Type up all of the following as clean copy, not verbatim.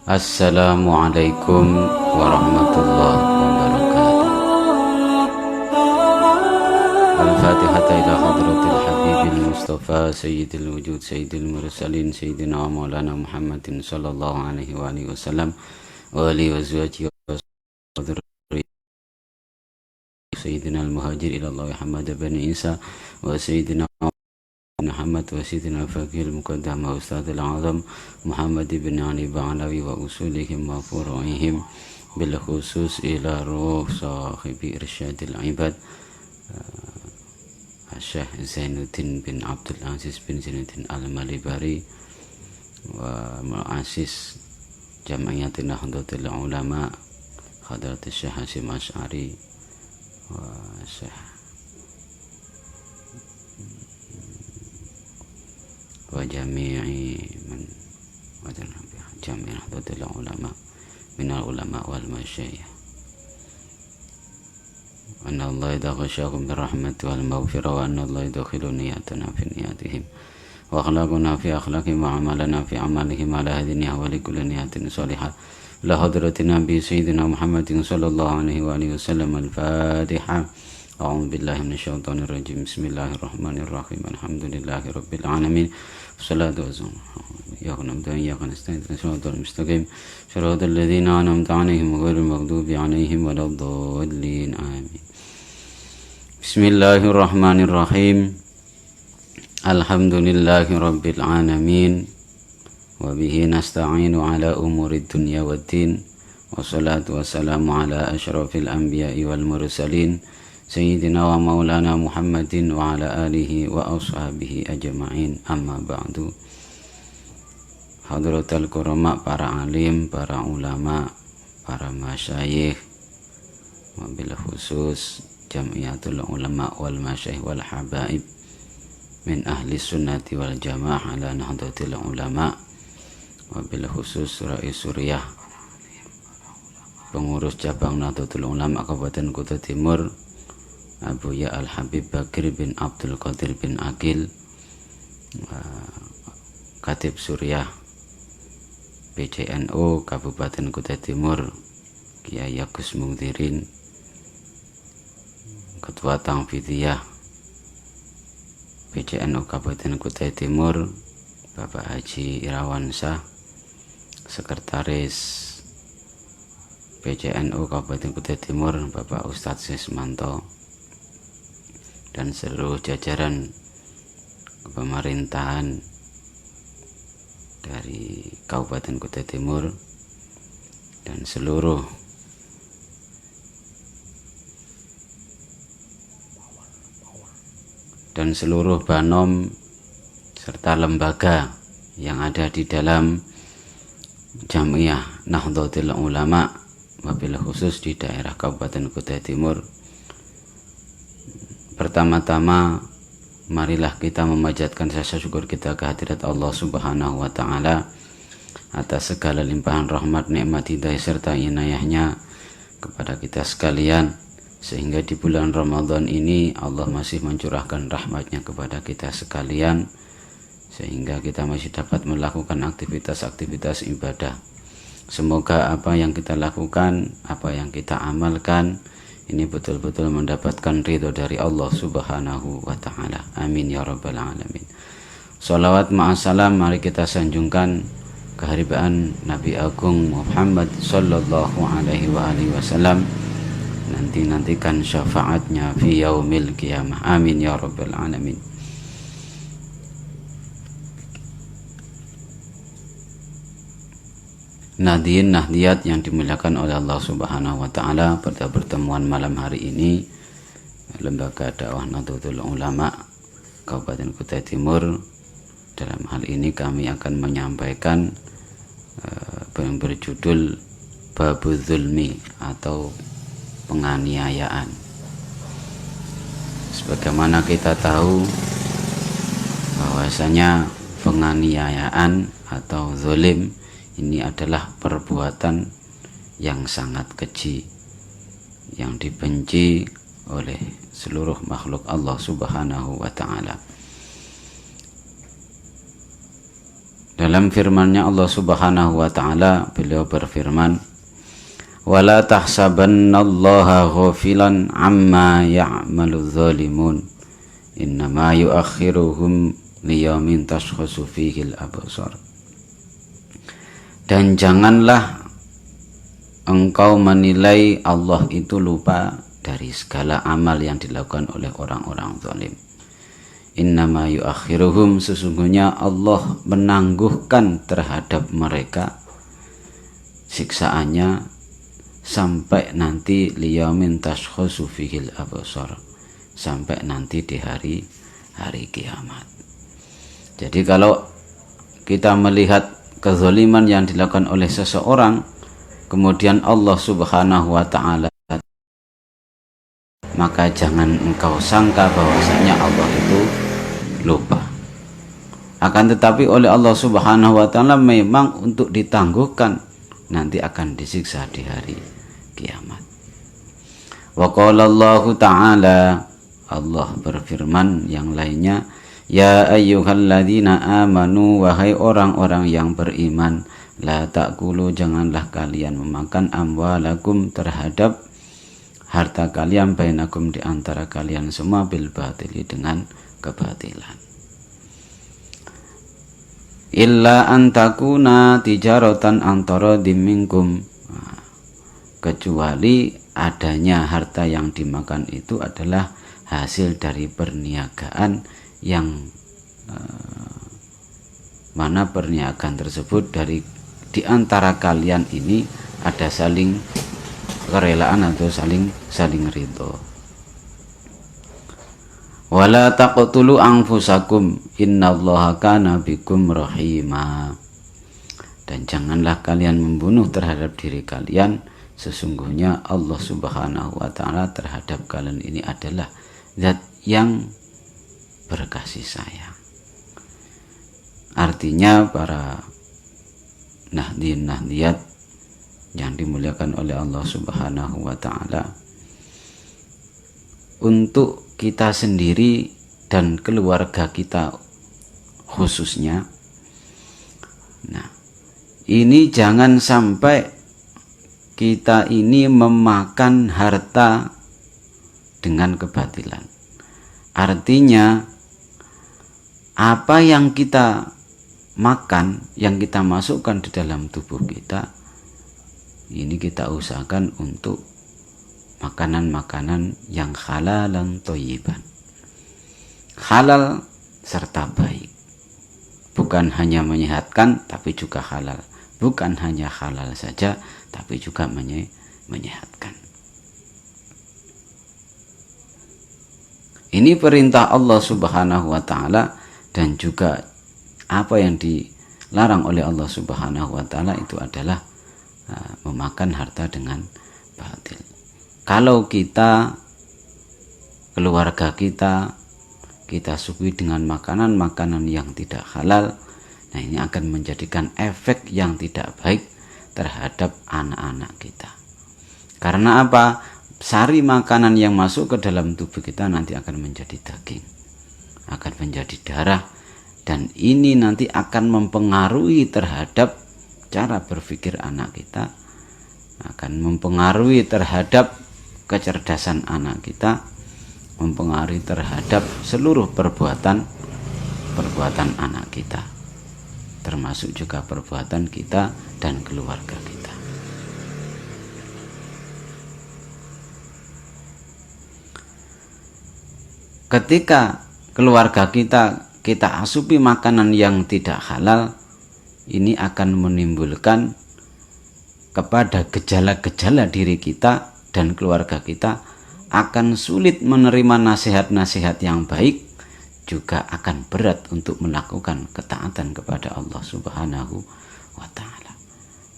Assalamualaikum warahmatullahi wabarakatuh. Al-Fatihah ila hadratil habibil mustafa sayyidil wujud sayyidil mursalin sayyidina wa maulana Muhammadin sallallahu alaihi wa alihi wasallam wa alihi wa azwajihi wa sayyidina al-muhajir ila Allah Muhammad bin Isa wa sayyidina Muhammad wa sayyidina al-faqih al-muqaddam wa ustadz al-azam Muhammad bin Ali Ba'alawi wa usulihim wa furu'ihim bil khusus ila ruh sahibi irsyadil ibad Syekh Zainuddin bin Abdul Aziz bin Zainuddin al-Malibari wa mu'assis Jam'iyatin Nahdlatul Ulama Hadratus Syekh Hasyim Asy'ari wa Syekh wa jami'i man wa jami'i Nahdlatul Ulama minal ulama wal masyayikh. Anna Allah yadkhasyakum birrahmati wal maghfirah wa anna Allah yadkhilu niyatana fi niyatihim wa akhlaquna fi akhlaqihim wa amalana fi amalihim ala hadhihi wa li kulli niyatin salihah la hadratin nabi sayyidina Muhammadin sallallahu alaihi wa alihi wasallam. Al-Fatihah. A'udzu billahi minasyaitonir rajim. Bismillahirrahmanirrahim. Alhamdulillahi rabbil alamin. Wassalatu wassalamu iyyaka nasta'in ihdinas mustaqim shiratal ladzina an'amta 'alaihim ghairil maghdubi 'alaihim waladdallin. Amin. Bismillahirrahmanirrahim. Alhamdulillahi rabbil alamin. Wa bihi nasta'inu ala umurid dunya waddin. Wassalatu wassalamu ala asyrafil anbiya'i wal mursalin sayyidina wa maulana Muhammadin wa ala alihi wa ashabihi ajma'in. Amma ba'du. Hadratul kurama, para alim, para ulama, para masyayikh, wabil khusus Jam'iyatul Ulama wal Masyayikh wal Habaib min ahli sunnati wal jamaah ala Nahdlatul Ulama, wabil khusus Rais Suriah pengurus cabang Nahdlatul Ulama Kabupaten Kuta Timur Abuya Al-Habib Bakir bin Abdul Qadir bin Aqil, Khatib Suriah PCNU Kabupaten Kuta Timur Kiai Agus Mungdirin, Ketua Tangfidiyah PCNU Kabupaten Kuta Timur Bapak Haji Irawan Shah, Sekretaris PCNU Kabupaten Kuta Timur Bapak Ustadz Sismanto, dan seluruh jajaran pemerintahan dari Kabupaten Kuta Timur dan seluruh banom serta lembaga yang ada di dalam Jam'iyah Nahdlatul Ulama, wabil khusus di daerah Kabupaten Kuta Timur. Pertama-tama marilah kita memanjatkan rasa syukur kita kehadirat Allah Subhanahu wa taala atas segala limpahan rahmat, nikmat, hidayah serta inayahnya kepada kita sekalian, sehingga di bulan Ramadan ini Allah masih mencurahkan rahmatnya kepada kita sekalian, sehingga kita masih dapat melakukan aktivitas-aktivitas ibadah. Semoga apa yang kita lakukan, apa yang kita amalkan ini betul-betul mendapatkan ridho dari Allah Subhanahu wa ta'ala. Amin ya rabbal alamin. Salawat ma'asalam mari kita sanjungkan keharibaan Nabi Agung Muhammad sallallahu alaihi wa alihi wasallam. Nantikan syafaatnya fi yaumil qiyamah. Amin ya rabbal alamin. Nahdiyin nahdiyat yang dimuliakan oleh Allah Subhanahu wa taala, pada pertemuan malam hari ini Lembaga Dakwah Nahdlatul Ulama Kabupaten Kuta Timur, dalam hal ini kami akan menyampaikan yang berjudul Babu Zulmi atau penganiayaan. Sebagaimana kita tahu bahwasanya penganiayaan atau zalim ini adalah perbuatan yang sangat keji, yang dibenci oleh seluruh makhluk Allah Subhanahu wa ta'ala. Dalam firman-Nya Allah Subhanahu wa taala, beliau berfirman, "Wala tahsabannallaha ghafilan amma ya'maludz zalimun. Innama yuakhiruhum liyaumin tashkhasu fihil absar." Dan janganlah engkau menilai Allah itu lupa dari segala amal yang dilakukan oleh orang-orang zalim. Innama yuakhiruhum, sesungguhnya Allah menangguhkan terhadap mereka siksaannya sampai nanti liyaumin tashkhasu fihil absar, sampai nanti di hari kiamat. Jadi kalau kita melihat kezaliman yang dilakukan oleh seseorang, kemudian Allah Subhanahu wa taala, maka jangan engkau sangka bahwasanya Allah itu lupa. Akan tetapi oleh Allah Subhanahu wa taala memang untuk ditangguhkan, nanti akan disiksa di hari kiamat. Wa qala Allah taala, Allah berfirman yang lainnya, ya ayyuhalladzina amanu, wahai orang-orang yang beriman, la ta'kulu, janganlah kalian memakan amwalakum terhadap harta kalian, bainakum di antara kalian semua, bil batili, dengan kebatilan. Illa antakuna tijaratan antara dimingkum, kecuali adanya harta yang dimakan itu adalah hasil dari perniagaan yang mana perniagaan tersebut di antara kalian ini ada saling kerelaan atau saling ridho. Wala taqtulu anfusakum innallaha kana bikum rahima, dan janganlah kalian membunuh terhadap diri kalian, sesungguhnya Allah Subhanahu wa taala terhadap kalian ini adalah zat yang berkasih sayang. Artinya para nahdiyat yang dimuliakan oleh Allah Subhanahu wa taala, untuk kita sendiri dan keluarga kita khususnya, nah ini jangan sampai kita ini memakan harta dengan kebatilan. Artinya apa yang kita makan, yang kita masukkan di dalam tubuh kita, ini kita usahakan untuk makanan-makanan yang halal dan thayyiban. Halal serta baik. Bukan hanya menyehatkan, tapi juga halal. Bukan hanya halal saja, tapi juga menyehatkan. Ini perintah Allah Subhanahu wa taala, dan juga apa yang dilarang oleh Allah Subhanahu wa taala itu adalah memakan harta dengan batil. Kalau kita, keluarga kita suguhi dengan makanan-makanan yang tidak halal, nah ini akan menjadikan efek yang tidak baik terhadap anak-anak kita. Karena apa? Sari makanan yang masuk ke dalam tubuh kita nanti akan menjadi daging, akan menjadi darah, dan ini nanti akan mempengaruhi terhadap cara berpikir anak kita, akan mempengaruhi terhadap kecerdasan anak kita, mempengaruhi terhadap seluruh perbuatan anak kita, termasuk juga perbuatan kita dan keluarga kita. Ketika keluarga kita asupi makanan yang tidak halal, ini akan menimbulkan kepada gejala-gejala diri kita dan keluarga kita, akan sulit menerima nasihat-nasihat yang baik, juga akan berat untuk melakukan ketaatan kepada Allah Subhanahu wa taala.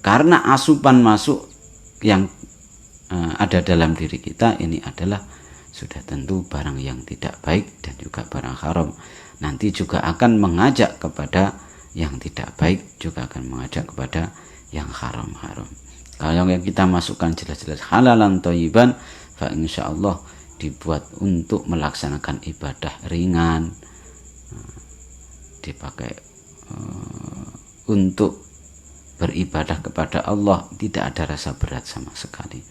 Karena asupan masuk yang ada dalam diri kita ini adalah sudah tentu barang yang tidak baik dan juga barang haram. Nanti juga akan mengajak kepada yang tidak baik, juga akan mengajak kepada yang haram-haram. Kalau yang kita masukkan jelas-jelas halalan thayyiban, fa insyaallah dibuat untuk melaksanakan ibadah ringan, dipakai untuk beribadah kepada Allah tidak ada rasa berat sama sekali.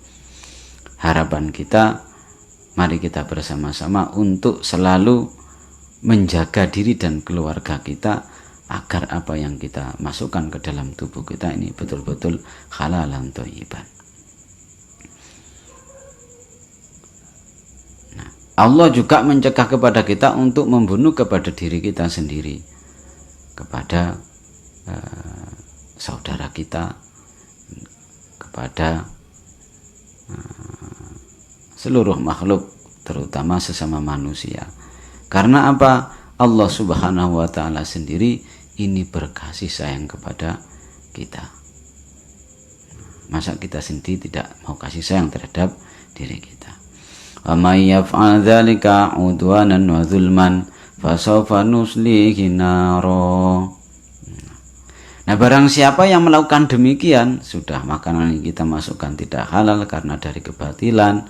Harapan kita, mari kita bersama-sama untuk selalu menjaga diri dan keluarga kita agar apa yang kita masukkan ke dalam tubuh kita ini betul-betul halalan thayyiban. Nah, Allah juga mencegah kepada kita untuk membunuh kepada diri kita sendiri, kepada saudara kita, kepada seluruh makhluk, terutama sesama manusia. Karena apa? Allah Subhanahu wa ta'ala sendiri ini berkasih sayang kepada kita. Masa kita sendiri tidak mau kasih sayang terhadap diri kita? Wa may yaf'al dzalika 'udwanan wa zulman fasawfa nuslihi nara. Nah, barang siapa yang melakukan demikian, sudah makanan yang kita masukkan tidak halal karena dari kebatilan,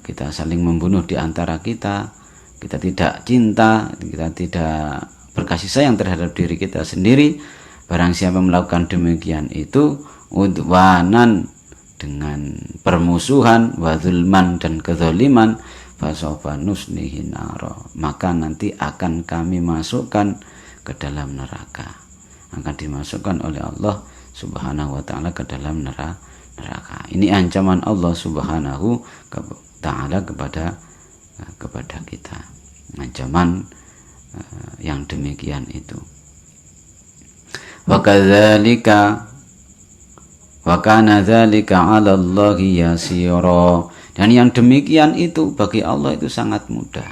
kita saling membunuh di antara kita tidak cinta, kita tidak berkasih sayang terhadap diri kita sendiri. Barang siapa melakukan demikian itu udwanan, dengan permusuhan, wa zulman, dan kezaliman, fasawfa nuslihi nara, maka nanti akan kami masukkan ke dalam neraka, akan dimasukkan oleh Allah Subhanahu wa ta'ala ke dalam neraka. Ini ancaman Allah Subhanahu wa ta'ala kepada kita, ancaman yang demikian itu. Wa kadzalika wa kana dzalika 'ala Allahi yasira, dan yang demikian itu bagi Allah itu sangat mudah.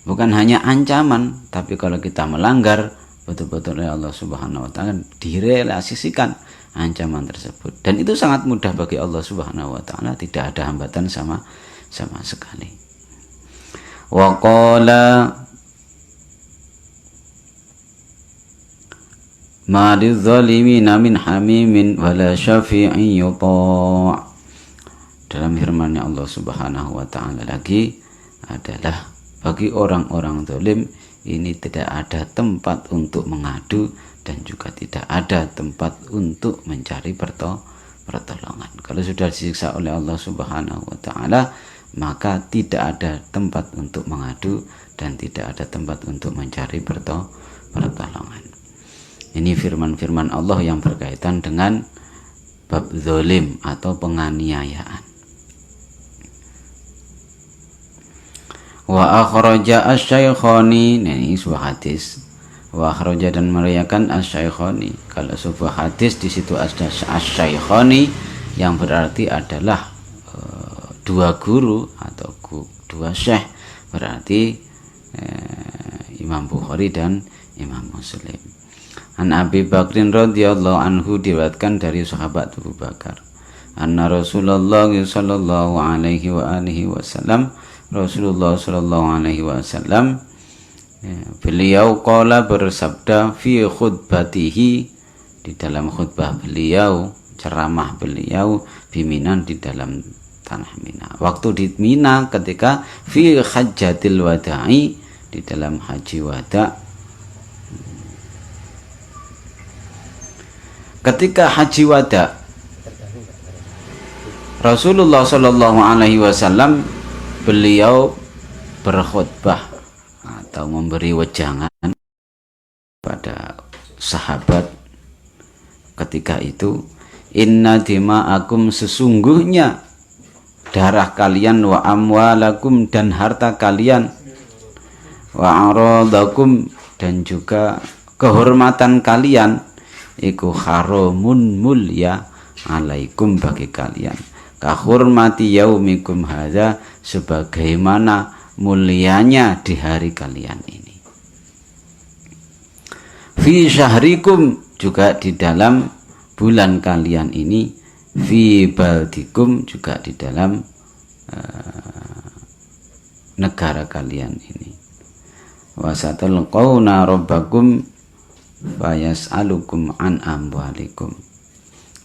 Bukan hanya ancaman, tapi kalau kita melanggar, betul-betul oleh Allah Subhanahu wa ta'ala direalisasikan ancaman tersebut, dan itu sangat mudah bagi Allah Subhanahu wa ta'ala, tidak ada hambatan sama sekali. Wa qala ma lidzalimina min hamimin wala syafi'in yuta'. Dalam firman-Nya Allah Subhanahu wa ta'ala lagi adalah bagi orang-orang zalim ini tidak ada tempat untuk mengadu dan juga tidak ada tempat untuk mencari pertolongan. Kalau sudah disiksa oleh Allah Subhanahu wa ta'ala, maka tidak ada tempat untuk mengadu dan tidak ada tempat untuk mencari pertolongan. Ini firman-firman Allah yang berkaitan dengan bab zalim atau penganiayaan. Wa akhraja asy-syaikhani, ini sebuah hadis. Wa akhraja, dan meriwayatkan asy-syaikhani. Kalau sebuah hadis di situ ada asy-syaikhani yang berarti adalah dua guru atau dua syekh, berarti Imam Bukhari dan Imam Muslim. An Abi Bakrin radhiyallahu anhu, diriwayatkan dari sahabat Abu Bakar, anna Rasulullah sallallahu alaihi wa alihi wasallam, Rasulullah sallallahu alaihi wasallam beliau qala bersabda fi khutbatihi, di dalam khutbah beliau, ceramah beliau, biminan, di dalam tanah Mina, waktu di Mina ketika fi hajjatil wada'i, di dalam haji wada. Ketika haji wada, Rasulullah sallallahu alaihi wasallam beliau berkhutbah atau memberi wejangan pada sahabat ketika itu, inna dima'akum, sesungguhnya darah kalian, wa amwalakum, dan harta kalian, wa aradakum, dan juga kehormatan kalian, iku haramun, mulia, alaikum, bagi kalian, kahurmati yaumikum hadza, sebagaimana mulianya di hari kalian ini. Fi syahrikum, juga di dalam bulan kalian ini. Fi baldikum, juga di dalam negara kalian ini. Wasatalqauna rabbakum fayas'alukum an amwalikum,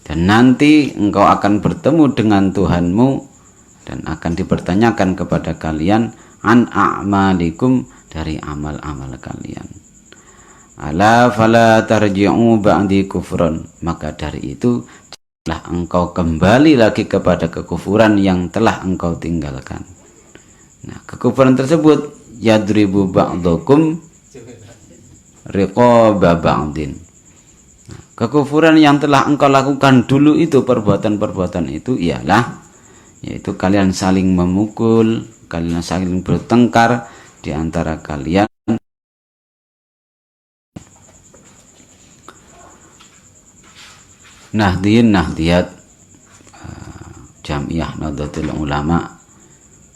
dan nanti engkau akan bertemu dengan Tuhanmu dan akan dipertanyakan kepada kalian an a'malikum, dari amal-amal kalian. Ala fala tarji'u ba'di kufran, maka dari itu janganlah engkau kembali lagi kepada kekufuran yang telah engkau tinggalkan. Nah, kekufuran tersebut yadribu ba'dukum riqaba ba'din. Nah, kekufuran yang telah engkau lakukan dulu itu, perbuatan-perbuatan itu ialah yaitu kalian saling memukul, kalian saling bertengkar di antara kalian. Nahdiyat Jamiah Nahdlatul Ulama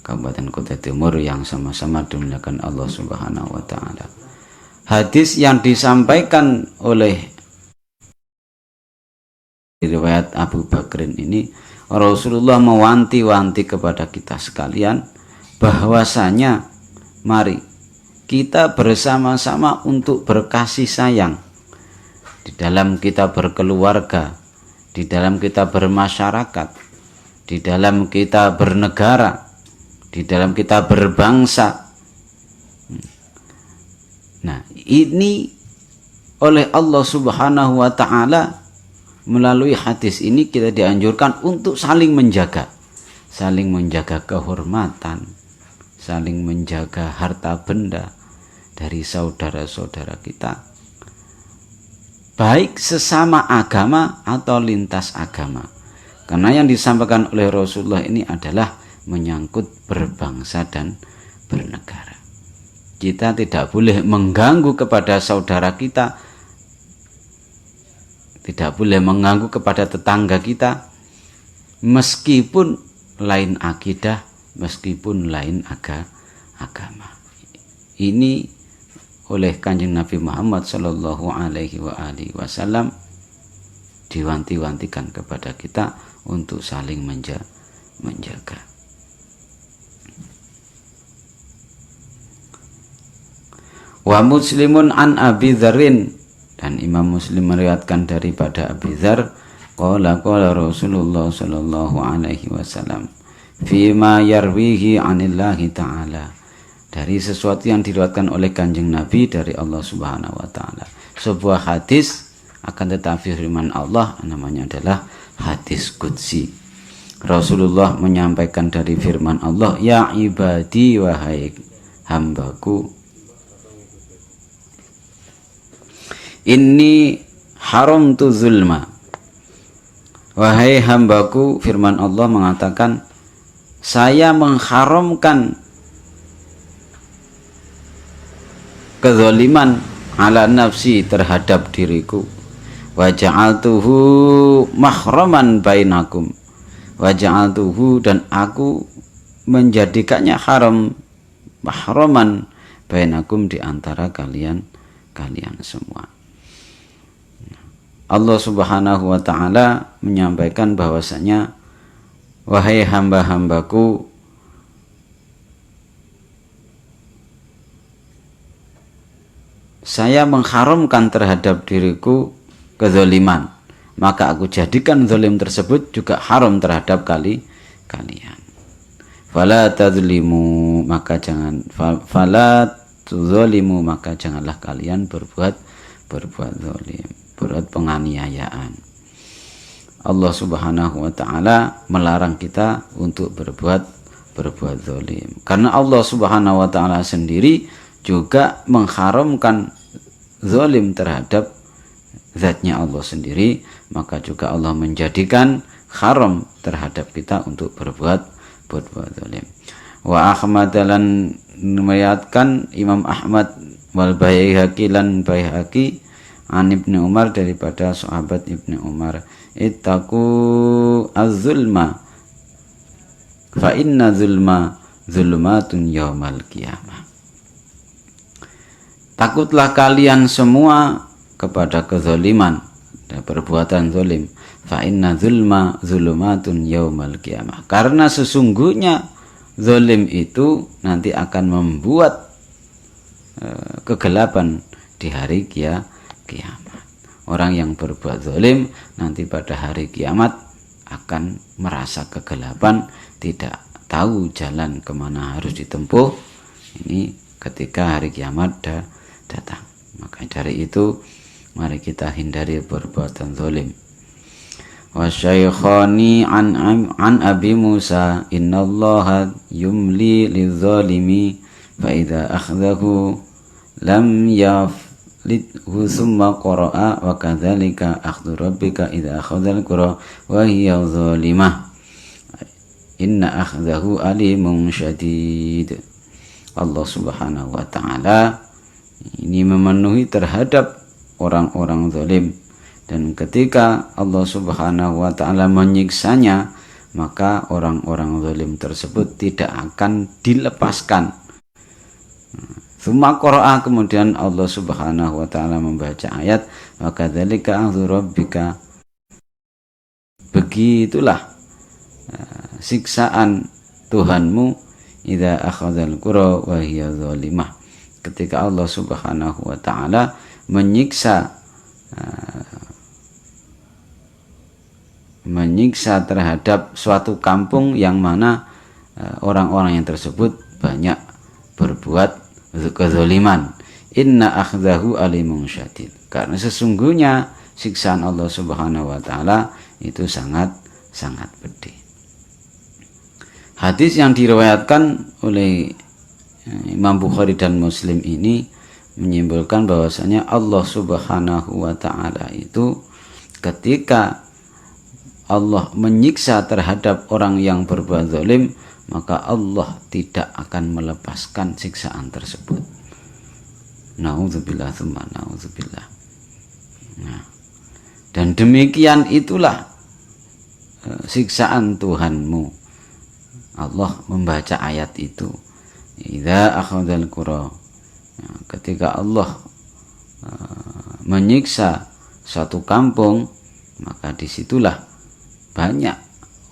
Kabupaten Kota Timur yang sama-sama dimuliakan Allah Subhanahu wa taala. Hadis yang disampaikan oleh riwayat Abu Bakrin ini, Rasulullah mewanti-wanti kepada kita sekalian bahwasanya mari kita bersama-sama untuk berkasih sayang di dalam kita berkeluarga, di dalam kita bermasyarakat, di dalam kita bernegara, di dalam kita berbangsa. Nah, ini oleh Allah Subhanahu wa taala melalui hadis ini kita dianjurkan untuk saling menjaga kehormatan, saling menjaga harta benda dari saudara-saudara kita, baik sesama agama atau lintas agama. Karena yang disampaikan oleh Rasulullah ini adalah menyangkut berbangsa dan bernegara. Kita tidak boleh mengganggu kepada saudara kita, tidak boleh mengganggu kepada tetangga kita, meskipun lain akidah, meskipun lain agama. Ini oleh Kanjeng Nabi Muhammad Sallallahu Alaihi Wasallam diwanti-wantikan kepada kita untuk saling menjaga. Wa Muslimun an Abi Dzarrin, dan Imam Muslim meriwayatkan daripada Abi Dzar, qala Rasulullah Sallallahu Alaihi Wasallam fima yarwihi anillahi ta'ala, dari sesuatu yang diriwayatkan oleh Kanjeng Nabi dari Allah Subhanahu wa taala. Sebuah hadis, akan tetapi firman Allah namanya adalah hadis qudsi. Rasulullah menyampaikan dari firman Allah, ya ibadi, wahai hambaku, inni haramtu zulma. Wahai hambaku, firman Allah mengatakan, saya mengharamkan kezaliman ala nafsi, terhadap diriku. Wa ja'altuhu mahraman bainakum. Wa ja'altuhu, dan aku menjadikannya haram, mahraman bainakum, di antara kalian semua. Allah Subhanahu wa taala menyampaikan bahwasanya, wahai hamba-hambaku, saya mengharamkan terhadap diriku kezaliman, maka aku jadikan zalim tersebut juga haram terhadap kalian. Fala tadzlimu, maka janganlah kalian berbuat zalim, berbuat penganiayaan. Allah Subhanahu wa taala melarang kita untuk berbuat zalim, karena Allah Subhanahu wa taala sendiri juga mengharamkan zalim terhadap zatnya Allah sendiri, maka juga Allah menjadikan haram terhadap kita untuk berbuat zalim. Wa Ahmad, dan meriwayatkan Imam Ahmad, wal Baihaqi, lan Baihaqi, an Ibnu Umar, daripada sahabat Ibnu Umar, ittaqu az-zulma fa inna zulma zulumatun yaumal qiyamah. Takutlah kalian semua kepada kezaliman dan perbuatan zalim. Fa inna zulma zulumatun yaumal qiyamah. Karena sesungguhnya zalim itu nanti akan membuat kegelapan di hari kiamat. Orang yang berbuat zalim nanti pada hari kiamat akan merasa kegelapan, tidak tahu jalan kemana harus ditempuh. Ini ketika hari kiamat datang. Maka dari itu mari kita hindari perbuatan zalim. Wasyaikhani an Abi Musa innallaha yumli lizzalimi fa idza akhdahu lam yaflithu thumma qara'a wa kadzalika akhdhu rabbika idza akhadhal qura wa hiya zalimah inna akhdahu alimun syadid. Allah Subhanahu wa taala ini memenuhi terhadap orang-orang zalim, dan ketika Allah Subhanahu wa taala menyiksanya, maka orang-orang zalim tersebut tidak akan dilepaskan. Tsumma qara'a, kemudian Allah Subhanahu wa taala membaca ayat wa kadzalika akhdhu rabbika, begitulah siksaan Tuhanmu idza akhadzal qura wa hiya zalimah, ketika Allah Subhanahu wa taala menyiksa terhadap suatu kampung yang mana orang-orang yang tersebut banyak berbuat kezaliman. Inna akhdahu alimun syadid, karena sesungguhnya siksaan Allah Subhanahu wa taala itu sangat pedih. Hadis yang diriwayatkan oleh Imam Bukhari dan Muslim ini menyimpulkan bahwasanya Allah Subhanahu wa taala itu ketika Allah menyiksa terhadap orang yang berbuat zalim, maka Allah tidak akan melepaskan siksaan tersebut. Nauzubillah tsumma nauzubillah. Nah, dan demikian itulah siksaan Tuhanmu. Allah membaca ayat itu, idza akhadzal qura, ketika Allah menyiksa satu kampung, maka disitulah banyak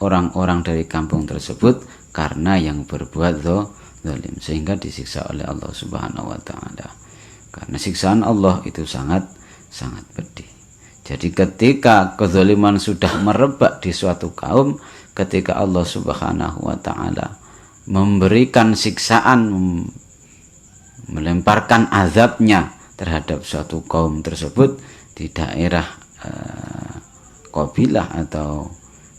orang-orang dari kampung tersebut karena yang berbuat zalim, sehingga disiksa oleh Allah Subhanahu wa taala. Karena siksaan Allah itu sangat pedih. Jadi ketika kezaliman sudah merebak di suatu kaum, ketika Allah Subhanahu wa taala memberikan siksaan, melemparkan azabnya terhadap suatu kaum tersebut di daerah kabilah atau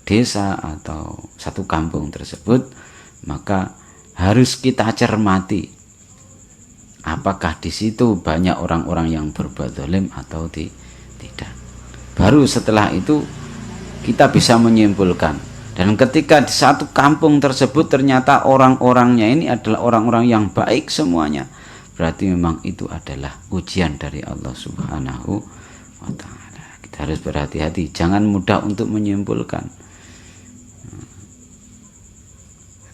desa atau satu kampung tersebut, maka harus kita cermati apakah di situ banyak orang-orang yang berbuat zalim atau tidak. Baru setelah itu kita bisa menyimpulkan. Dan ketika di satu kampung tersebut ternyata orang-orangnya ini adalah orang-orang yang baik semuanya, berarti memang itu adalah ujian dari Allah Subhanahu wa taala. Kita harus berhati-hati, jangan mudah untuk menyimpulkan.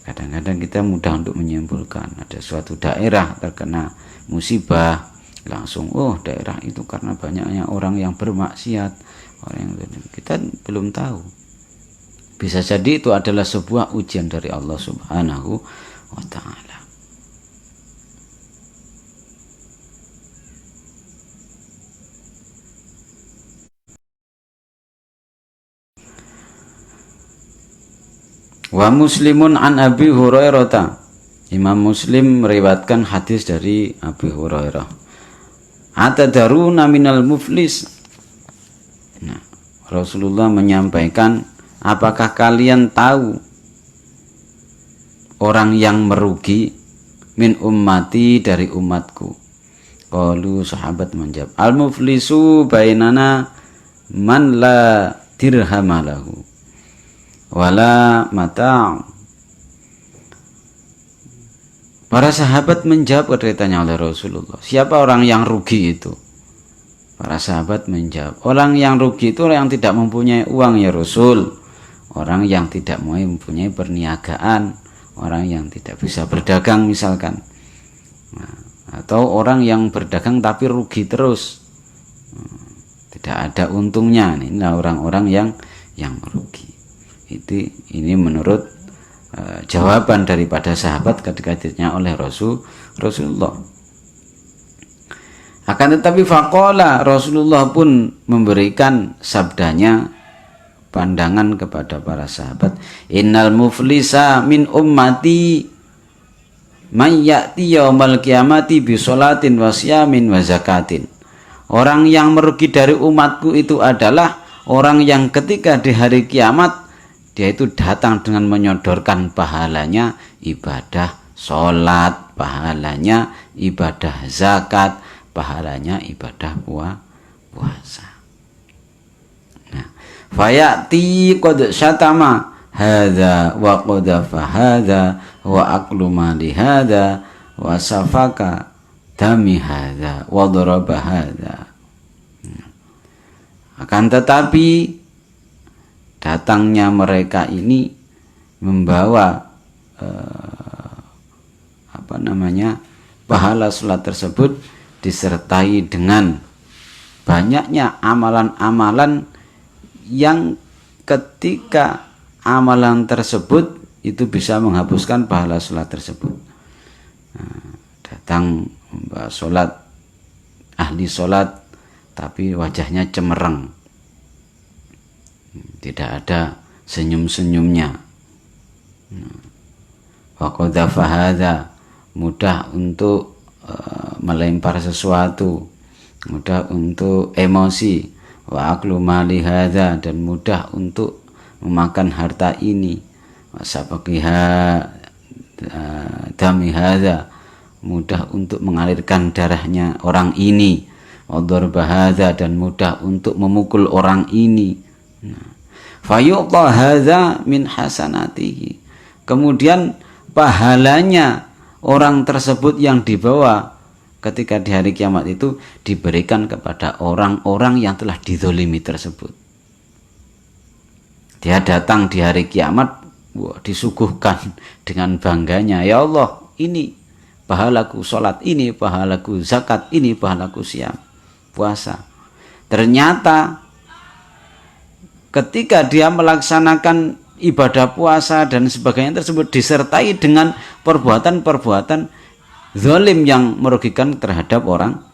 Kadang-kadang kita mudah untuk menyimpulkan. Ada suatu daerah terkena musibah, langsung daerah itu karena banyaknya orang yang bermaksiat, orang yang kita belum tahu. Bisa jadi itu adalah sebuah ujian dari Allah Subhanahu wa taala. Wa Muslimun an Abi Hurairah. Imam Muslim meriwayatkan hadis dari Abi Hurairah. Atadaruna minal muflis. Nah, Rasulullah menyampaikan, apakah kalian tahu orang yang merugi min ummati, dari umatku? Qalu, sahabat menjawab, al muflisu bainana man la dirhamalahu wala mata'. Para sahabat menjawab ketika ditanya oleh Rasulullah, siapa orang yang rugi itu? Para sahabat menjawab, orang yang rugi itu orang yang tidak mempunyai uang ya Rasul, orang yang tidak mempunyai perniagaan, orang yang tidak bisa berdagang misalkan, atau orang yang berdagang tapi rugi terus, tidak ada untungnya. Inilah orang-orang yang merugi. Ini menurut jawaban daripada sahabat ketika ditanya oleh Rasulullah. Akan tetapi faqala, Rasulullah pun memberikan sabdanya, pandangan kepada para sahabat, innal muflisa min ummati man ya'ti yaumal qiyamati bi sholatin wa siyamin wa zakatin Orang yang merugi dari umatku itu adalah orang yang ketika di hari kiamat dia itu datang dengan menyodorkan pahalanya ibadah sholat, pahalanya ibadah zakat, pahalanya ibadah puasa. Nah, fayati qad syatama hadza wa qadafa hadza wa aqlu mali hadza wa safaka dami hadza wa daraba hadza. Akan tetapi datangnya mereka ini membawa pahala salat tersebut disertai dengan banyaknya amalan-amalan yang ketika amalan tersebut itu bisa menghapuskan pahala salat tersebut. Datang membahas sholat, ahli sholat tapi wajahnya cemerlang, tidak ada senyum-senyumnya. Wa qadhafa hadza, mudah untuk melempar sesuatu, mudah untuk emosi. Wa aklu mali hadza, dan mudah untuk memakan harta ini. Wa safaqiha dami hadza, mudah untuk mengalirkan darahnya orang ini. Wadharba hadza, dan mudah untuk memukul orang ini. Fayu'ta hadza min hasanatihi, kemudian pahalanya orang tersebut yang dibawa ketika di hari kiamat itu diberikan kepada orang-orang yang telah dizolimi tersebut. Dia datang di hari kiamat, disuguhkan dengan bangganya, ya Allah, ini pahalaku sholat, ini pahalaku zakat, ini pahalaku siam, puasa. Ternyata ketika dia melaksanakan ibadah puasa dan sebagainya tersebut disertai dengan perbuatan-perbuatan zalim yang merugikan terhadap orang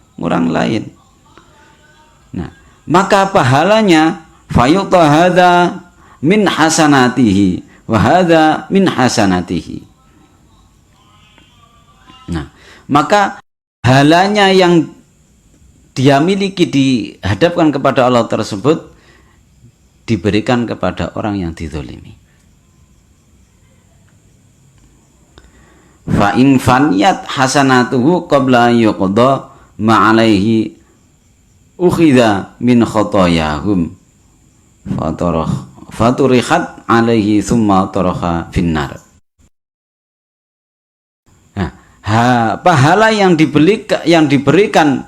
lain. Nah, maka pahalanya fayu'ta hadza min hasanatihi wa hadza min hasanatihi. Nah, maka pahalanya yang dia miliki dihadapkan kepada Allah tersebut diberikan kepada orang yang dizalimi. Fa in faniyat hasanatuhu qabla yuqda ma alaihi ukhidha min khotoyahum faturihat alaihi thumma taraha finnar. Nah, pahala yang diberikan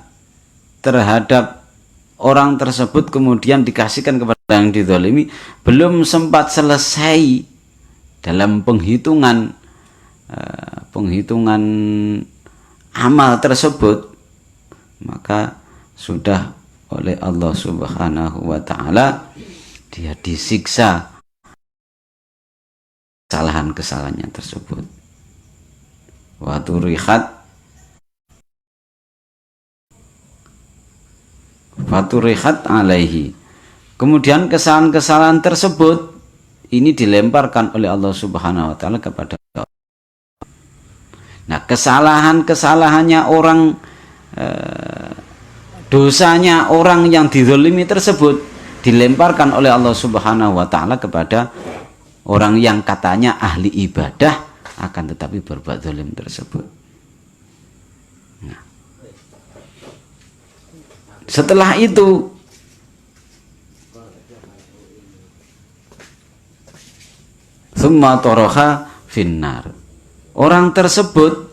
terhadap orang tersebut kemudian dikasihkan kepada yang dizalimi belum sempat selesai dalam penghitungan amal tersebut, maka sudah oleh Allah Subhanahu wa ta'ala dia disiksa kesalahan-kesalahannya tersebut. Wa faturihat alaihi, kemudian kesalahan-kesalahan tersebut ini dilemparkan oleh Allah Subhanahu wa ta'ala kepada Allah. Nah, kesalahan-kesalahannya orang, dosanya orang yang dizalimi tersebut dilemparkan oleh Allah Subhanahu wa ta'ala kepada orang yang katanya ahli ibadah akan tetapi berbuat zalim tersebut. Nah, setelah itu summa toroha finnar, orang tersebut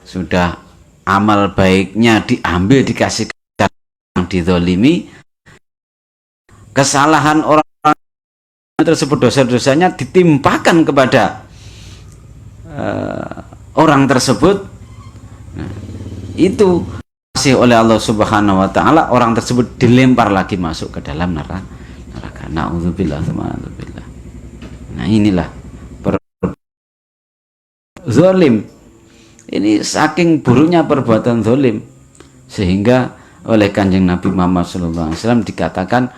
sudah amal baiknya diambil dikasihkan yang dizalimi, kesalahan orang tersebut, dosa-dosanya ditimpakan kepada orang tersebut. Nah, itu masih oleh Allah Subhanahu wa ta'ala orang tersebut dilempar lagi masuk ke dalam neraka. Na'udzubillah. Nah, inilah zalim. Ini saking buruknya perbuatan zalim sehingga oleh Kanjeng Nabi Muhammad SAW dikatakan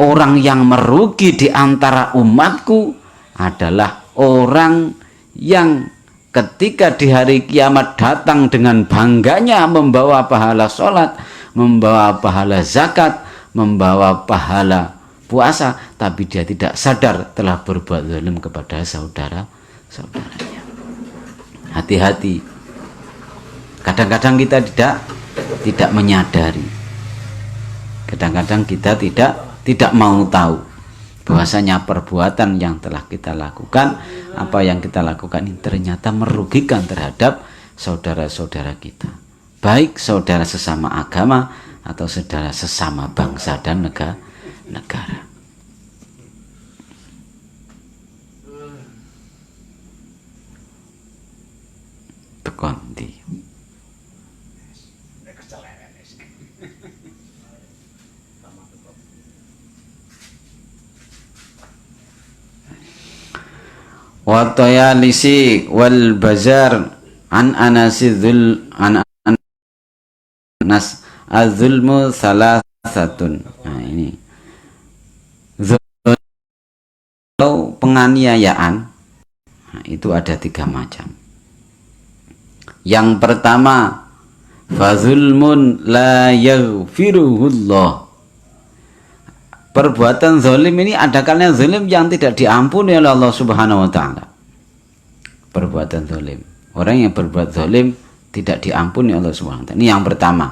orang yang merugi di antara umatku adalah orang yang ketika di hari kiamat datang dengan bangganya membawa pahala sholat, membawa pahala zakat, membawa pahala puasa, tapi dia tidak sadar telah berbuat zalim kepada saudaranya. Hati-hati. Kadang-kadang kita tidak menyadari. Kadang-kadang kita tidak mau tahu bahwasanya perbuatan yang telah kita lakukan, apa yang kita lakukan ini ternyata merugikan terhadap saudara-saudara kita, baik saudara sesama agama atau saudara sesama bangsa dan negara. Tekonti. Wa Tayalisi wal Bazar an Anasidzul an Anas az-zulmu salasatun. Nah ini kalau penganiayaan, nah, itu ada 3 macam. Yang pertama, fazulmun la yaghfiruhullah. Perbuatan zalim ini ada kalanya zalim yang tidak diampuni oleh Allah Subhanahu wa taala. Perbuatan zalim. Orang yang berbuat zalim tidak diampuni oleh Allah Subhanahu wa taala. Ini yang pertama.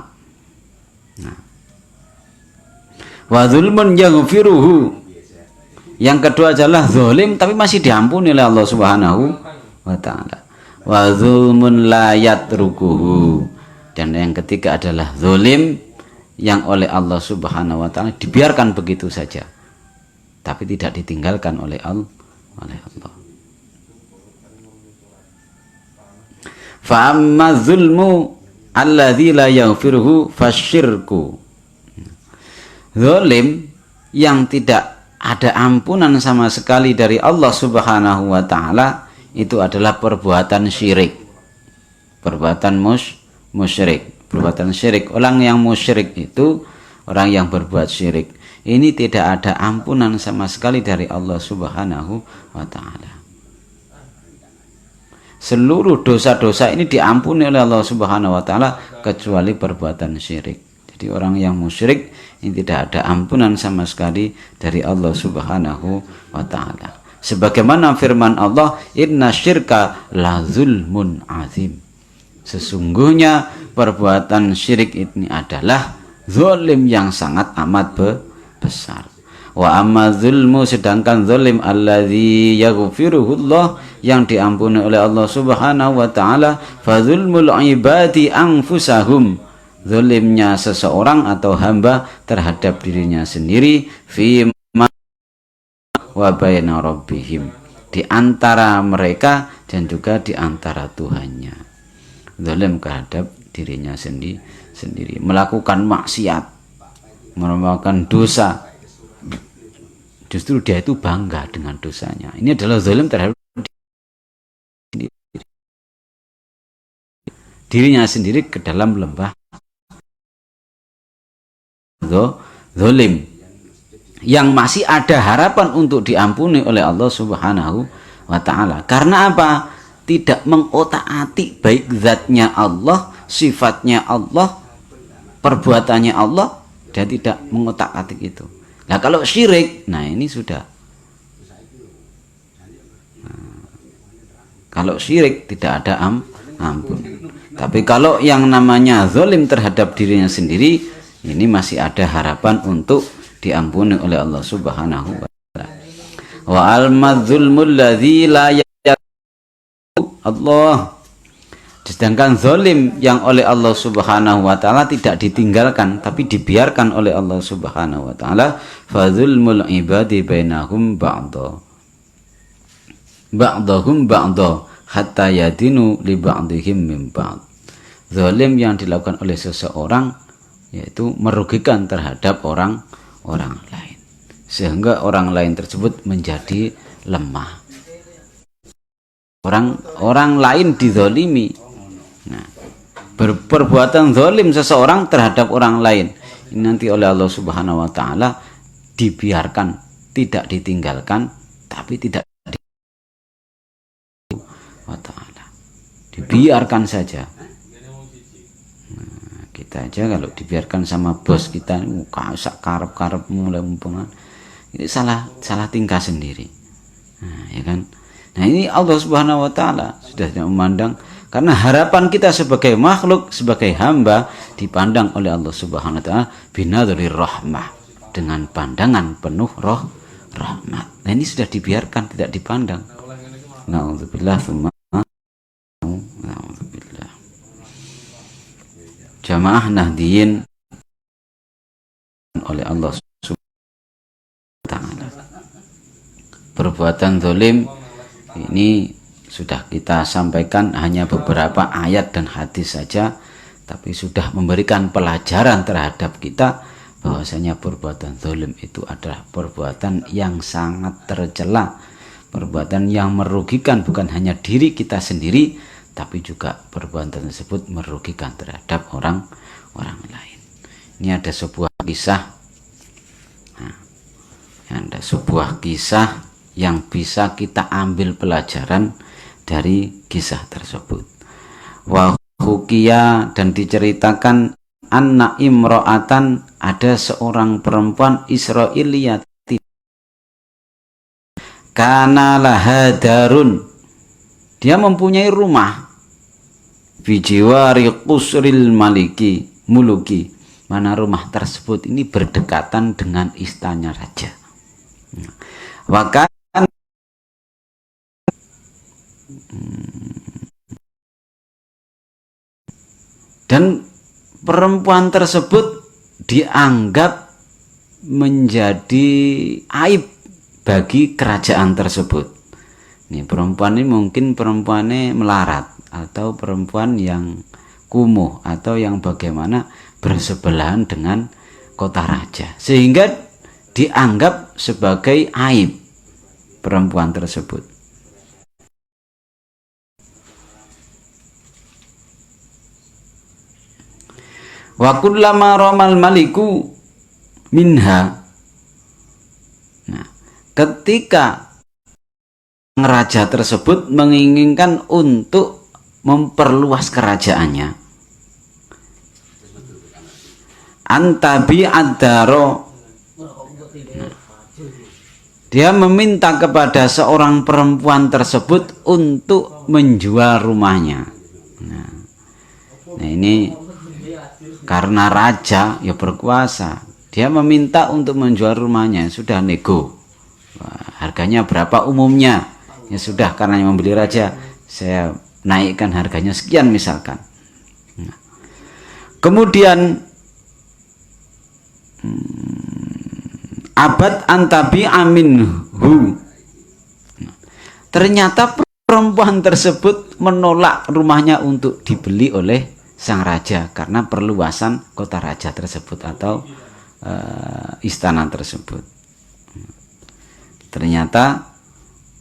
Nah. Wa zulmun yaghfiruhu. Yang kedua adalah zalim tapi masih diampuni oleh Allah Subhanahu wa taala. Wa zulmun la yatrukuhu. Dan yang ketiga adalah zalim yang oleh Allah Subhanahu wa taala dibiarkan begitu saja, tapi tidak ditinggalkan oleh Allah. Fa amma zulmu alladzi la yaghfiruhu fasyirku. Zalim yang tidak ada ampunan sama sekali dari Allah Subhanahu wa taala itu adalah perbuatan syirik. Perbuatan musyrik. Perbuatan syirik. Orang yang musyrik itu orang yang berbuat syirik. Ini tidak ada ampunan sama sekali dari Allah Subhanahu wa taala. Seluruh dosa-dosa ini diampuni oleh Allah Subhanahu wa taala kecuali perbuatan syirik. Jadi orang yang musyrik ini tidak ada ampunan sama sekali dari Allah Subhanahu wa taala. Sebagaimana firman Allah, "Inna syirka la zulmun azim." Sesungguhnya perbuatan syirik ini adalah zalim yang sangat amat besar. Wa amma zulmu, sedangkan zalim alladzi yaghfiruhullah yang diampuni oleh Allah Subhanahu wa taala, fa zulmul ibadi anfusahum. Zalimnya seseorang atau hamba terhadap dirinya sendiri fi ma wa baina rabbihim, di antara mereka dan juga di antara Tuhannya. Zalim terhadap dirinya sendiri, melakukan maksiat, melakukan dosa, justru dia itu bangga dengan dosanya. Ini adalah zalim terhadap dirinya sendiri ke dalam lembah zalim, yang masih ada harapan untuk diampuni oleh Allah Subhanahu wa taala. Karena apa? Tidak mengotak-atik baik zatnya Allah, sifatnya Allah, perbuatannya Allah, dia tidak mengotak-atik itu. Nah kalau syirik, nah ini sudah. Kalau syirik tidak ada ampun. Tapi kalau yang namanya zalim terhadap dirinya sendiri, ini masih ada harapan untuk diampuni oleh Allah Subhanahu wa taala. Wa al-madzulmul ladzi la Allah. Sedangkan zalim yang oleh Allah Subhanahu wa taala tidak ditinggalkan tapi dibiarkan oleh Allah Subhanahu wa taala, fadzulmul ibadi bainahum ba'dahum ba'da hatta yadinu li ba'dihim min ba'd. Zalim yang dilakukan oleh seseorang yaitu merugikan terhadap orang lain sehingga orang lain tersebut menjadi lemah. Orang lain dizalimi. Nah, perbuatan zalim seseorang terhadap orang lain ini nanti oleh Allah Subhanahu wa taala dibiarkan, tidak ditinggalkan, tapi tidak wa taala. Dibiarkan saja. Nah, Kita aja kalau dibiarkan sama bos kita sak karep-karep mulai mumpungan, ini salah tingkah sendiri. Nah, ya kan? Nah, ini Allah Subhanahu wa taala sudah tidak memandang, karena harapan kita sebagai makhluk, sebagai hamba dipandang oleh Allah Subhanahu wa taala binadhrir rahmah, dengan pandangan penuh rahmat. Nah, ini sudah dibiarkan, tidak dipandang. Nauzubillah tsumma nauzubillah. Jamaah Nahdiyin oleh Allah Subhanahu wa taala. Perbuatan zalim ini sudah kita sampaikan hanya beberapa ayat dan hadis saja, tapi sudah memberikan pelajaran terhadap kita bahwasanya perbuatan zalim itu adalah perbuatan yang sangat tercela, perbuatan yang merugikan bukan hanya diri kita sendiri, tapi juga perbuatan tersebut merugikan terhadap orang lain. Ini ada sebuah kisah, ada sebuah kisah yang bisa kita ambil pelajaran dari kisah tersebut. Wa hukiya, dan diceritakan, anna imro'atan, ada seorang perempuan Israiliyati, kana laha darun, dia mempunyai rumah, bijiwari qusril muluki, mana rumah tersebut ini berdekatan dengan istana raja. Maka dan perempuan tersebut dianggap menjadi aib bagi kerajaan tersebut. Ini perempuan ini mungkin perempuannya melarat, atau perempuan yang kumuh, atau yang bagaimana bersebelahan dengan kota raja, sehingga dianggap sebagai aib perempuan tersebut. Wa kullama ramal maliku minha, nah, ketika raja tersebut menginginkan untuk memperluas kerajaannya, antabi adaro, dia meminta kepada seorang perempuan tersebut untuk menjual rumahnya. Nah ini karena raja ya berkuasa, dia meminta untuk menjual rumahnya, sudah nego. Wah, harganya berapa umumnya? Ya sudah, karena yang membeli raja, saya naikkan harganya sekian misalkan. Nah, kemudian abad antabi aminhu, ternyata perempuan tersebut menolak rumahnya untuk dibeli oleh sang raja karena perluasan kota raja tersebut atau istana tersebut. Ternyata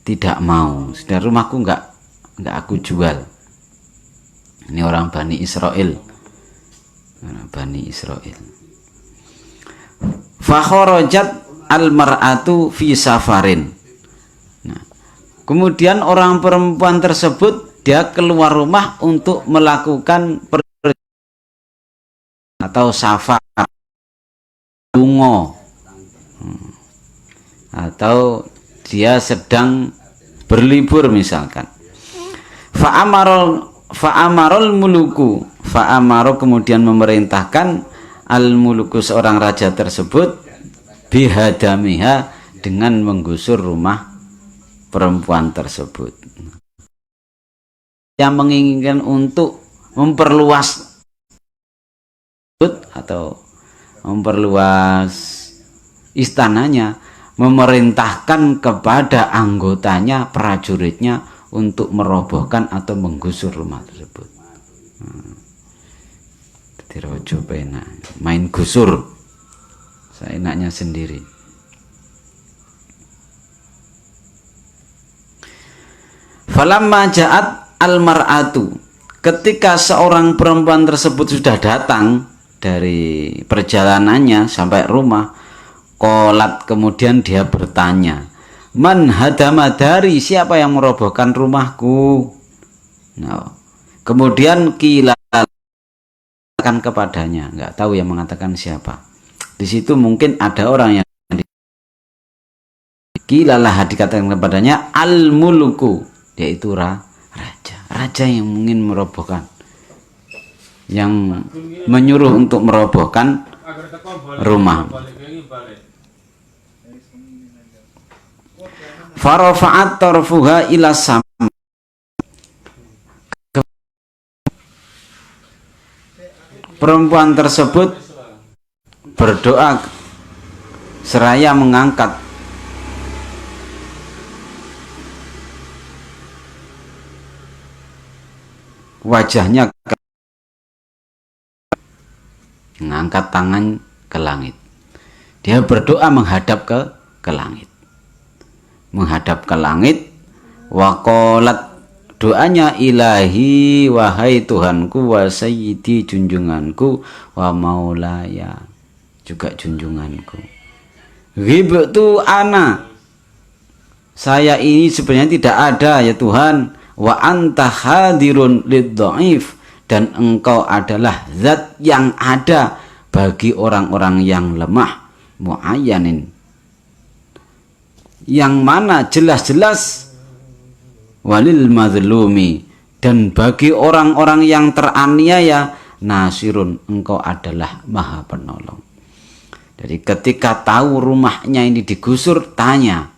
tidak mau, sudah, rumahku enggak aku jual. Ini orang Bani Israel, Bani Israel. Fakhrajat al-mar'atu fi safarin. Nah, kemudian orang perempuan tersebut dia keluar rumah untuk melakukan atau safar, bungo, atau dia sedang berlibur misalkan. Fa'amarul muluku, fa'amaro kemudian memerintahkan al-muluku seorang raja tersebut bihadamiha dengan menggusur rumah perempuan tersebut. Yang menginginkan untuk memperluas atau memperluas istananya, memerintahkan kepada anggotanya, prajuritnya untuk merobohkan atau menggusur rumah tersebut. Dirojo pena, main gusur seenaknya sendiri. Falamma ja'at al-mar'atu, ketika seorang perempuan tersebut sudah datang dari perjalanannya sampai rumah, qolat kemudian dia bertanya, man hadama dari, siapa yang merobohkan rumahku? Nah, kemudian kila mengatakan kepadanya, nggak tahu yang mengatakan siapa. Di situ mungkin ada orang yang kilalah dikatakan kepadanya al-muluku, yaitu raja yang ingin merobohkan, yang menyuruh untuk merobohkan rumah. Farafa'at tarfuha ila sam. Perempuan tersebut berdoa seraya mengangkat wajahnya, mengangkat tangan ke langit. Dia berdoa menghadap ke langit. Menghadap ke langit. Waqalat, doanya, ilahi, wahai Tuhanku, wa sayyidi, junjunganku, wa maulaya, juga junjunganku. Ghibtu ana, saya ini sebenarnya tidak ada ya Tuhan. Wa anta hadirun lid-dhaif, dan engkau adalah zat yang ada bagi orang-orang yang lemah, muayyanin, yang mana jelas-jelas, walil mazlumi, dan bagi orang-orang yang teraniaya, nasirun, engkau adalah maha penolong. Jadi ketika tahu rumahnya ini digusur, tanya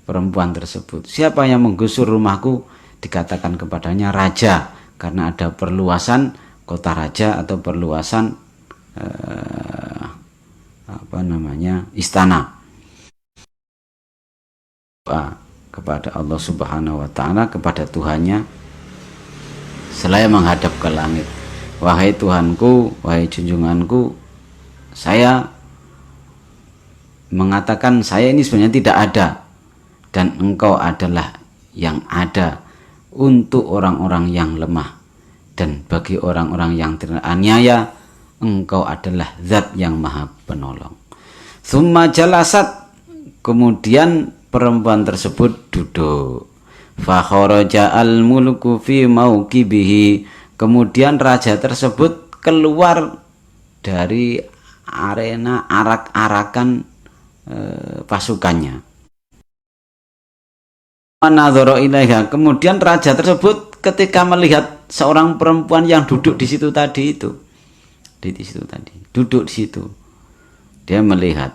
perempuan tersebut, siapa yang menggusur rumahku? Dikatakan kepadanya raja, karena ada perluasan kota raja atau perluasan istana. Kepada Allah Subhanahu wa Ta'ala, kepada Tuhannya, selain menghadap ke langit, wahai Tuhanku, wahai junjunganku, saya mengatakan saya ini sebenarnya tidak ada, dan engkau adalah yang ada untuk orang-orang yang lemah, dan bagi orang-orang yang teraniaya engkau adalah zat yang maha penolong. Summa jalasat, kemudian perempuan tersebut duduk. Fa kharaja al-mulku fi mauqibihi, kemudian raja tersebut keluar dari arena arak-arakan pasukannya. Manadzara ilaiha, kemudian raja tersebut ketika melihat seorang perempuan yang duduk di situ tadi itu, duduk di situ, dia melihat.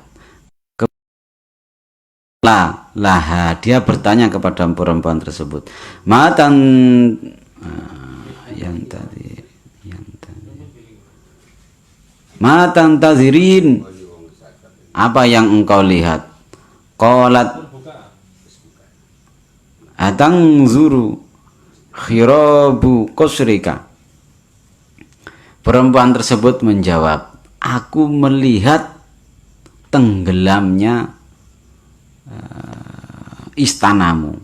Dia bertanya kepada perempuan tersebut, matan matan tazirin, apa yang engkau lihat? Qalat atang zuru khirabu qasrika. Perempuan tersebut menjawab, aku melihat tenggelamnya istanamu.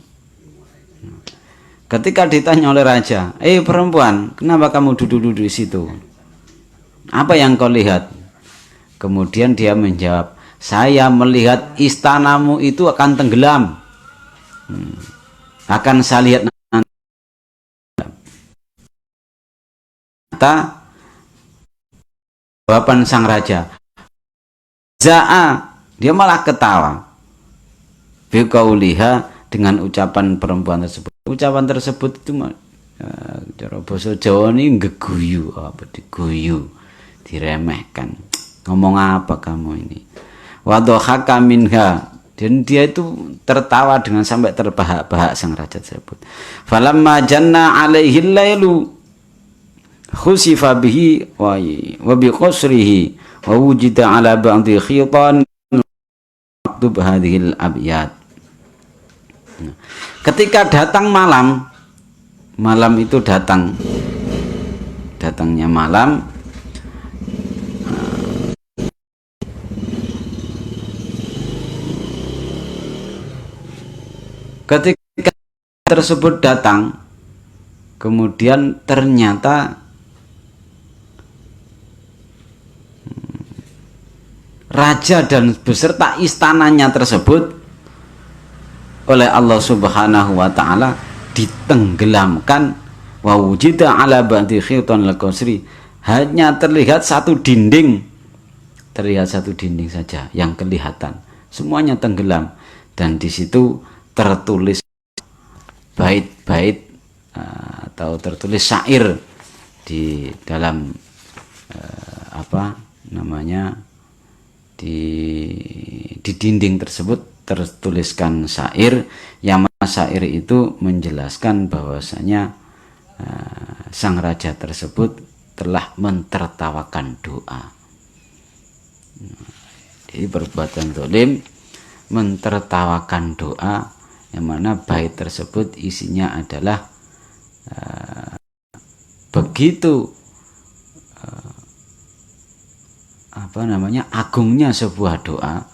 Ketika ditanya oleh raja, perempuan, kenapa kamu duduk-duduk di situ? Apa yang kau lihat? Kemudian dia menjawab, saya melihat istanamu itu akan tenggelam. Akan saya lihat nanti. Jawaban sang raja, Za'a, dia malah ketawa. Biqauliha, dengan ucapan perempuan tersebut. Ucapan tersebut itu cara bahasa Jawa ini ngeguyu, diguyu, diremehkan. Ngomong apa kamu ini? Wadhaka minha, dan dia itu tertawa dengan sampai terbahak-bahak sang raja tersebut. Falamma janna alaihi lailu khusifa bihi wa bi qasrihi wa wujida ala ba'di khitan maktub hadhil abyad. Ketika datang malam itu datangnya malam, ketika tersebut datang, kemudian ternyata raja dan beserta istananya tersebut oleh Allah Subhanahu wa Ta'ala ditenggelamkan. Wa wujida ala ba'di khitan al-qasri, hanya terlihat satu dinding, saja yang kelihatan, semuanya tenggelam, dan di situ tertulis bait-bait atau tertulis syair di dalam apa namanya, di dinding tersebut tertuliskan syair, yang mana syair itu menjelaskan bahwasanya sang raja tersebut telah mentertawakan doa. Jadi perbuatan zalim mentertawakan doa, yang mana bait tersebut isinya adalah begitu agungnya sebuah doa,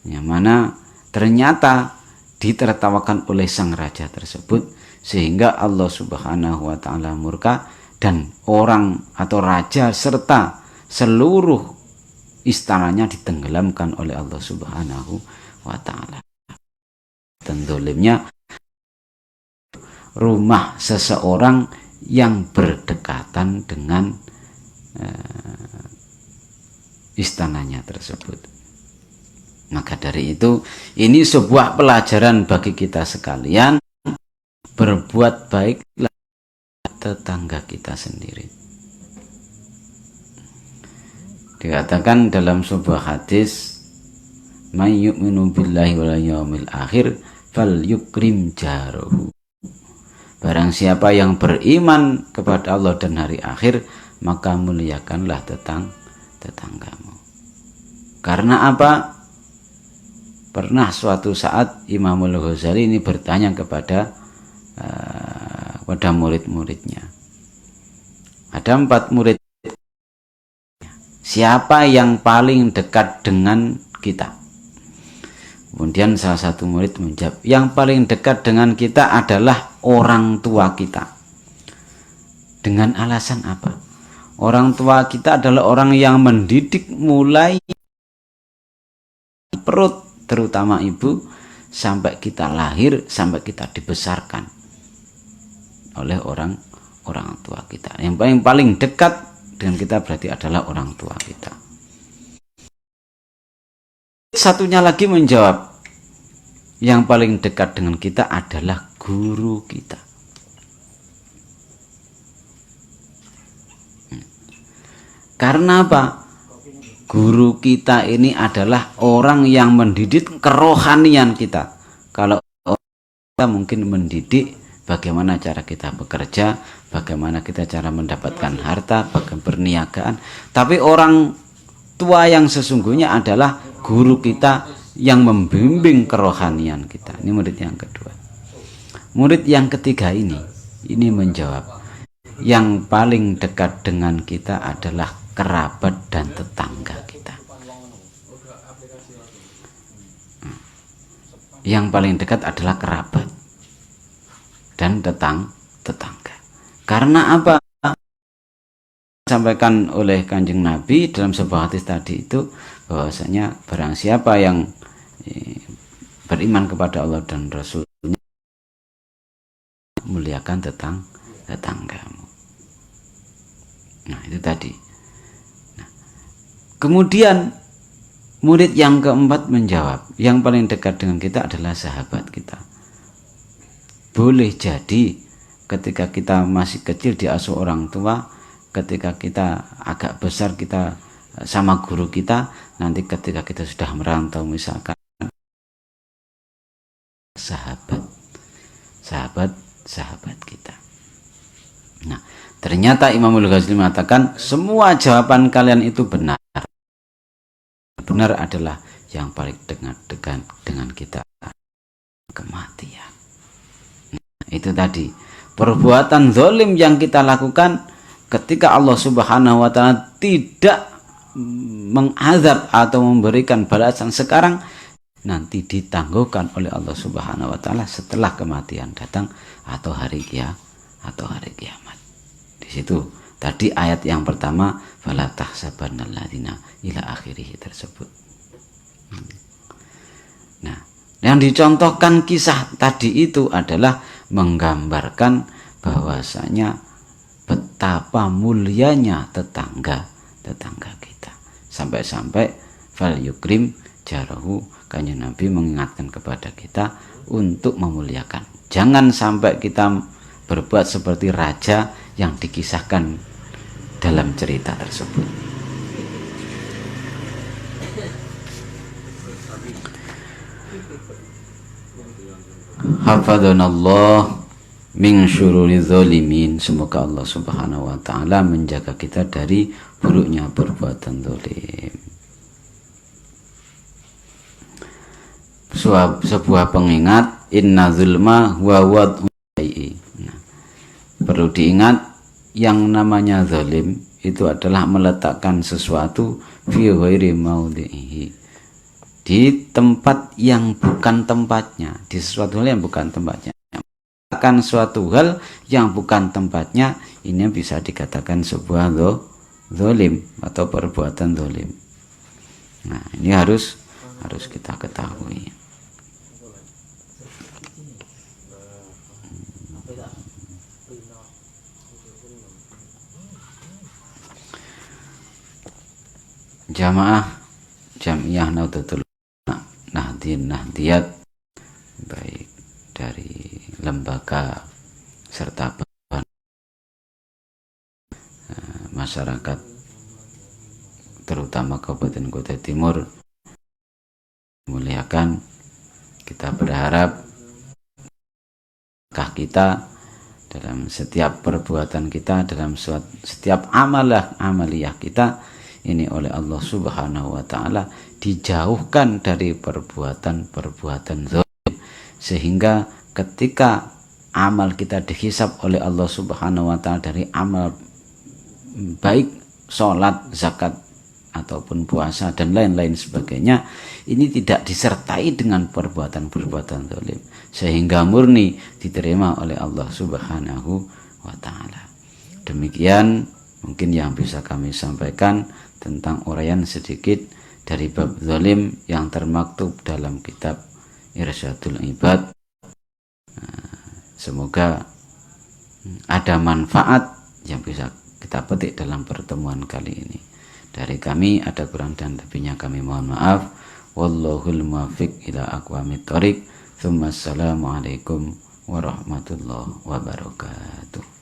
yang mana ternyata ditertawakan oleh sang raja tersebut, sehingga Allah Subhanahu wa taala murka, dan orang atau raja serta seluruh istananya ditenggelamkan oleh Allah Subhanahu wa taala. Dan zalimnya rumah seseorang yang berdekatan dengan istananya tersebut. Maka dari itu, ini sebuah pelajaran bagi kita sekalian, berbuat baiklah tetangga kita sendiri. Dikatakan dalam sebuah hadis, "May yu'minu billahi wal yawmil akhir falyukrim jarahu." Barang siapa yang beriman kepada Allah dan hari akhir, maka muliakanlah tetanggamu. Karena apa? Pernah suatu saat Imamul Ghazali ini bertanya kepada murid-muridnya. Ada 4 murid. Siapa yang paling dekat dengan kita? Kemudian salah satu murid menjawab, yang paling dekat dengan kita adalah orang tua kita. Dengan alasan apa? Orang tua kita adalah orang yang mendidik mulai perut, terutama ibu, sampai kita lahir, sampai kita dibesarkan oleh orang tua kita. Yang paling dekat dengan kita berarti adalah orang tua kita. Satunya lagi menjawab, yang paling dekat dengan kita adalah guru kita. Karena apa? Guru kita ini adalah orang yang mendidik kerohanian kita. Kalau kita mungkin mendidik bagaimana cara kita bekerja, bagaimana kita cara mendapatkan harta, bagaimana perniagaan. Tapi orang tua yang sesungguhnya adalah guru kita yang membimbing kerohanian kita. Ini murid yang kedua. Murid yang ketiga ini menjawab, yang paling dekat dengan kita adalah kerabat dan tetangga kita. Yang paling dekat adalah kerabat dan tetangga. Karena apa? Disampaikan oleh Kanjeng Nabi dalam sebuah hadis tadi itu, bahwasanya barang siapa yang beriman kepada Allah dan Rasulnya, muliakan tetanggamu. Nah, itu tadi. Nah, kemudian murid yang keempat menjawab, yang paling dekat dengan kita adalah sahabat kita. Boleh jadi ketika kita masih kecil diasuh orang tua, ketika kita agak besar kita sama guru kita, nanti ketika kita sudah merantau misalkan, sahabat kita. Nah, ternyata Imamul Ghazali mengatakan semua jawaban kalian itu benar. Benar adalah yang paling dekat dengan kita, kematian. Nah, itu tadi perbuatan zalim yang kita lakukan ketika Allah Subhanahu wa taala tidak mengazab atau memberikan balasan sekarang, nanti ditangguhkan oleh Allah Subhanahu wa taala setelah kematian datang atau hari kiamat. Di situ tadi ayat yang pertama, fala tahsabannal ladzina ila akhirih tersebut. Nah, yang dicontohkan kisah tadi itu adalah menggambarkan bahwasanya betapa betapa mulianya tetangga kita. Sampai-sampai fal yukrim jarahu, Kanjeng Nabi mengingatkan kepada kita untuk memuliakan. Jangan sampai kita berbuat seperti raja yang dikisahkan dalam cerita tersebut. Hafadzanallah min syururi zalimin. Semoga Allah Subhanahu wa taala menjaga kita dari buruknya perbuatan zalim. Sebuah pengingat, inna zulma huwa wad'u syai'i. Perlu diingat, yang namanya zalim itu adalah meletakkan sesuatu fi ghairi maudhihi, di tempat yang bukan tempatnya, di sesuatu hal yang bukan tempatnya. Meletakkan suatu hal yang bukan tempatnya, ini bisa dikatakan sebuah zalim atau perbuatan zalim. Nah, ini harus kita ketahui. Jamaah Jamiah Nahdlatul Nahdiyat, baik dari lembaga serta masyarakat terutama Kabupaten Kutai Timur muliakan, kita berharap kita dalam setiap perbuatan kita, dalam setiap amaliyah kita ini oleh Allah Subhanahu wa taala dijauhkan dari perbuatan zalim, sehingga ketika amal kita dihisab oleh Allah Subhanahu wa taala dari amal baik sholat, zakat ataupun puasa dan lain-lain sebagainya, ini tidak disertai dengan perbuatan zalim, sehingga murni diterima oleh Allah Subhanahu wa taala. Demikian mungkin yang bisa kami sampaikan tentang uraian sedikit dari bab zalim yang termaktub dalam kitab Irsyadul Ibad. Semoga ada manfaat yang bisa kita petik dalam pertemuan kali ini. Dari kami ada kurang dan lebihnya kami mohon maaf. Wallahul muwaffiq ila aqwamit thoriq. Assalamualaikum warahmatullahi wabarakatuh.